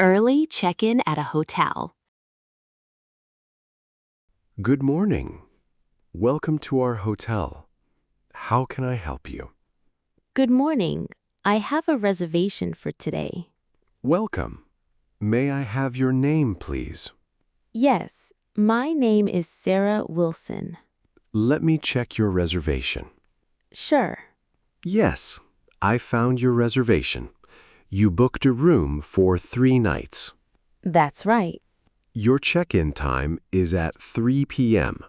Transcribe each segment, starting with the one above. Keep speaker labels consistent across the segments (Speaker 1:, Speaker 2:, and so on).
Speaker 1: Early check-in at a hotel.
Speaker 2: Good morning. Welcome to our hotel. How can I help you?
Speaker 1: Good morning. I have a reservation for today.
Speaker 2: Welcome. May I have your name, please?
Speaker 1: Yes, my name is Sarah Wilson.
Speaker 2: Let me check your reservation.
Speaker 1: Sure.
Speaker 2: Yes, I found your reservation. You booked a room for 3 nights.
Speaker 1: That's right.
Speaker 2: Your check-in time is at 3 p.m.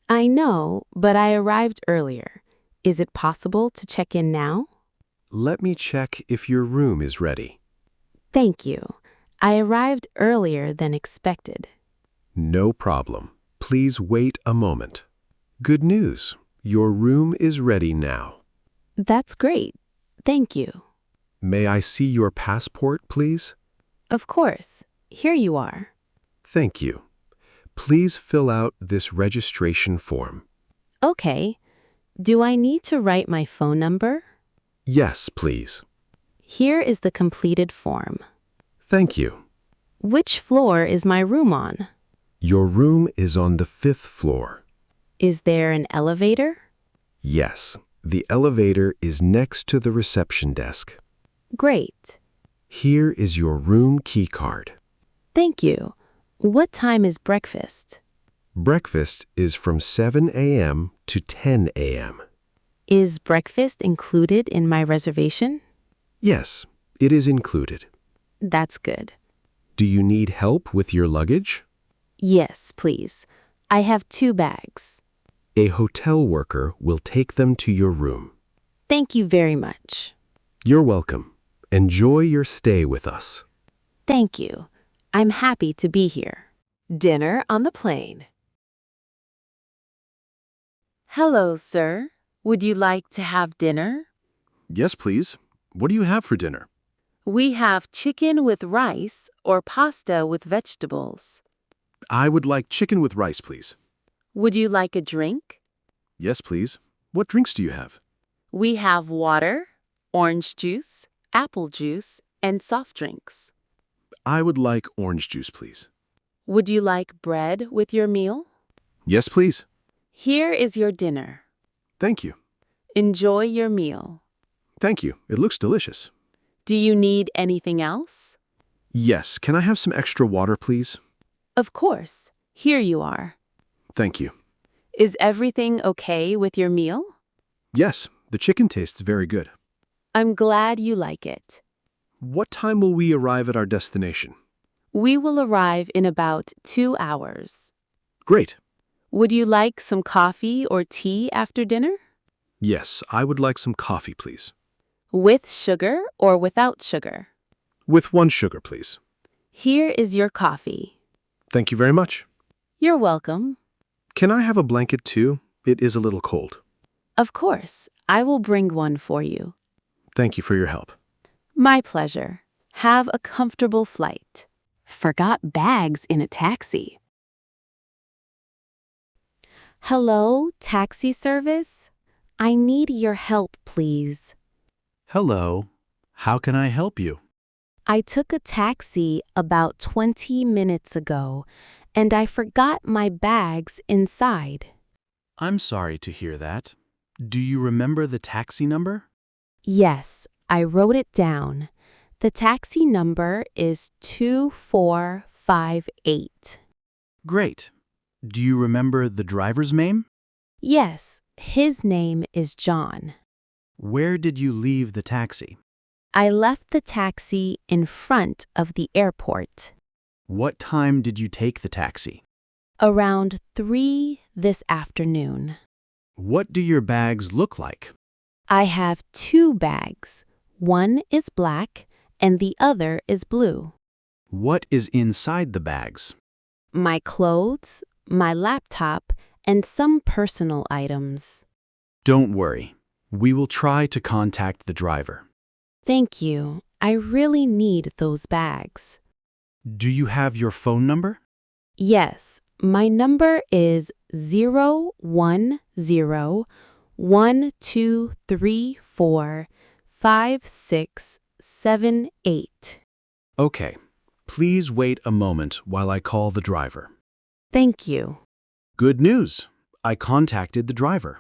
Speaker 1: I know, but I arrived earlier. Is it possible to check in now?
Speaker 2: Let me check if your room is ready.
Speaker 1: Thank you. I arrived earlier than expected.
Speaker 2: No problem. Please wait a moment. Good news. Your room is ready now.
Speaker 1: That's great. Thank you.
Speaker 2: May I see your passport, please?
Speaker 1: Of course. Here you are.
Speaker 2: Thank you. Please fill out this registration form.
Speaker 1: Okay. Do I need to write my phone number?
Speaker 2: Yes, please.
Speaker 1: Here is the completed form.
Speaker 2: Thank you.
Speaker 1: Which floor is my room on?
Speaker 2: Your room is on the 5th floor.
Speaker 1: Is there an elevator?
Speaker 2: Yes, the elevator is next to the reception desk.
Speaker 1: Great.
Speaker 2: Here is your room key card.
Speaker 1: Thank you. What time is breakfast?
Speaker 2: Breakfast is from 7 a.m. to 10 a.m.
Speaker 1: Is breakfast included in my reservation?
Speaker 2: Yes, it is included.
Speaker 1: That's good.
Speaker 2: Do you need help with your luggage?
Speaker 1: Yes, please. I have 2 bags.
Speaker 2: A hotel worker will take them to your room.
Speaker 1: Thank you very much.
Speaker 2: You're welcome. Enjoy your stay with us.
Speaker 1: Thank you. I'm happy to be here. Dinner on the plane. Hello, sir. Would you like to have dinner?
Speaker 3: Yes, please. What do you have for dinner?
Speaker 1: We have chicken with rice or pasta with vegetables.
Speaker 3: I would like chicken with rice, please.
Speaker 1: Would you like a drink?
Speaker 3: Yes, please. What drinks do you have?
Speaker 1: We have water, orange juice, apple juice, and soft drinks.
Speaker 3: I would like orange juice, please.
Speaker 1: Would you like bread with your meal?
Speaker 3: Yes, please.
Speaker 1: Here is your dinner.
Speaker 3: Thank you.
Speaker 1: Enjoy your meal.
Speaker 3: Thank you. It looks delicious.
Speaker 1: Do you need anything else?
Speaker 3: Yes, can I have some extra water, please?
Speaker 1: Of course. Here you are.
Speaker 3: Thank you.
Speaker 1: Is everything okay with your meal?
Speaker 3: Yes, the chicken tastes very good.
Speaker 1: I'm glad you like it.
Speaker 3: What time will we arrive at our destination?
Speaker 1: We will arrive in about 2 hours.
Speaker 3: Great.
Speaker 1: Would you like some coffee or tea after dinner?
Speaker 3: Yes, I would like some coffee, please.
Speaker 1: With sugar or without sugar?
Speaker 3: With 1 sugar, please.
Speaker 1: Here is your coffee.
Speaker 3: Thank you very much.
Speaker 1: You're welcome.
Speaker 3: Can I have a blanket too? It is a little cold.
Speaker 1: Of course, I will bring one for you.
Speaker 3: Thank you for your help.
Speaker 1: My pleasure. Have a comfortable flight. Forgot bags in a taxi. Hello, taxi service? I need your help, please.
Speaker 4: Hello. How can I help you?
Speaker 1: I took a taxi about 20 minutes ago, and I forgot my bags inside.
Speaker 4: I'm sorry to hear that. Do you remember the taxi number?
Speaker 1: Yes, I wrote it down. The taxi number is 2458.
Speaker 4: Great. Do you remember the driver's name?
Speaker 1: Yes, his name is John.
Speaker 4: Where did you leave the taxi?
Speaker 1: I left the taxi in front of the airport.
Speaker 4: What time did you take the taxi?
Speaker 1: Around 3 this afternoon.
Speaker 4: What do your bags look like?
Speaker 1: I have 2 bags. One is black and the other is blue.
Speaker 4: What is inside the bags?
Speaker 1: My clothes, my laptop, and some personal items.
Speaker 4: Don't worry. We will try to contact the driver.
Speaker 1: Thank you. I really need those bags.
Speaker 4: Do you have your phone number?
Speaker 1: Yes, my number is 010-1234-5678.
Speaker 4: Okay. Please wait a moment while I call the driver.
Speaker 1: Thank you.
Speaker 4: Good news. I contacted the driver.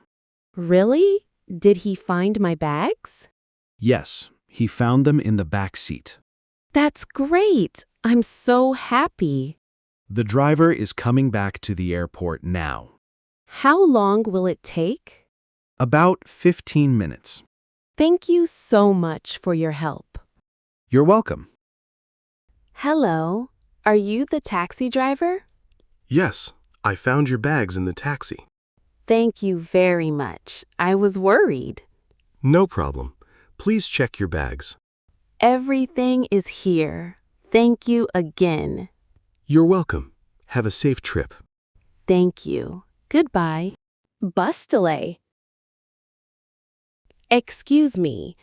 Speaker 1: Really? Did he find my bags?
Speaker 4: Yes, he found them in the back seat.
Speaker 1: That's great. I'm so happy.
Speaker 4: The driver is coming back to the airport now.
Speaker 1: How long will it take?
Speaker 4: About 15 minutes.
Speaker 1: Thank you so much for your help.
Speaker 4: You're welcome.
Speaker 1: Hello. Are you the taxi driver?
Speaker 3: Yes, I found your bags in the taxi.
Speaker 1: Thank you very much. I was worried.
Speaker 3: No problem. Please check your bags.
Speaker 1: Everything is here. Thank you again.
Speaker 3: You're welcome. Have a safe trip.
Speaker 1: Thank you. Goodbye. Bus delay. Excuse me.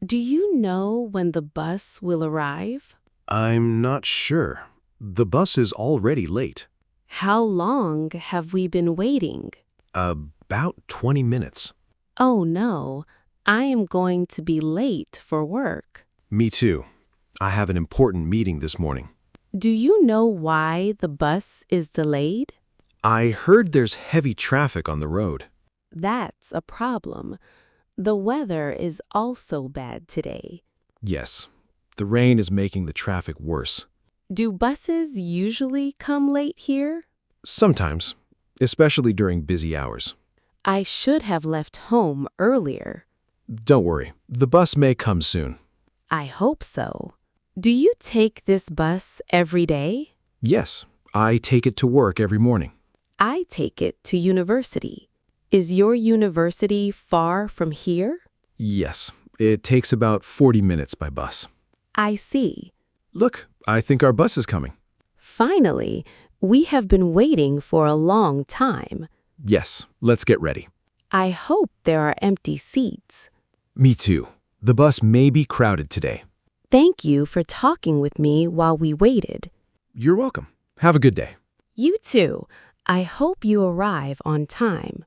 Speaker 1: Do you know when the bus will arrive?
Speaker 3: I'm not sure. The bus is already late.
Speaker 1: How long have we been waiting?
Speaker 3: About 20 minutes.
Speaker 1: Oh no, I am going to be late for work.
Speaker 3: Me too. I have an important meeting this morning.
Speaker 1: Do you know why the bus is delayed?
Speaker 3: I heard there's heavy traffic on the road.
Speaker 1: That's a problem. The weather is also bad today.
Speaker 3: Yes, the rain is making the traffic worse.
Speaker 1: Do buses usually come late here?
Speaker 3: Sometimes, especially during busy hours.
Speaker 1: I should have left home earlier.
Speaker 3: Don't worry, the bus may come soon.
Speaker 1: I hope so. Do you take this bus every day?
Speaker 3: Yes, I take it to work every morning.
Speaker 1: I take it to university. Is your university far from here?
Speaker 3: Yes, it takes about 40 minutes by bus.
Speaker 1: I see.
Speaker 3: Look, I think our bus is coming.
Speaker 1: Finally, we have been waiting for a long time.
Speaker 3: Yes, let's get ready.
Speaker 1: I hope there are empty seats.
Speaker 3: Me too. The bus may be crowded today.
Speaker 1: Thank you for talking with me while we waited.
Speaker 3: You're welcome. Have a good day.
Speaker 1: You too. I hope you arrive on time.